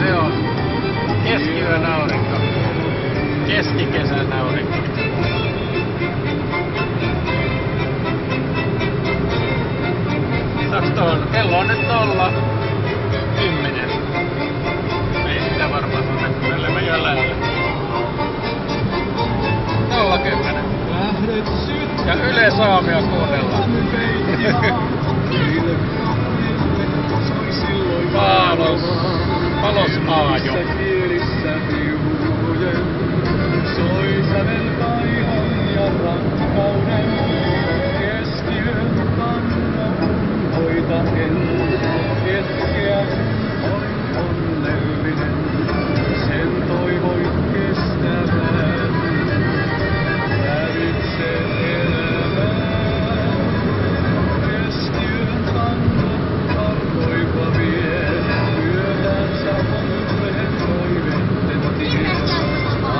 se on keskiyön aurinko. Keskikesän aurinko. Kello on nyt 10. Ei sitä varmaan tunne, kun ellei mä jo lähellä. 10. Ja Yle Saamia kuunnellaan. Palos Aajo. Soi sävel kaihon ja rakkauden keskiön kannon hoitaen hetkeä.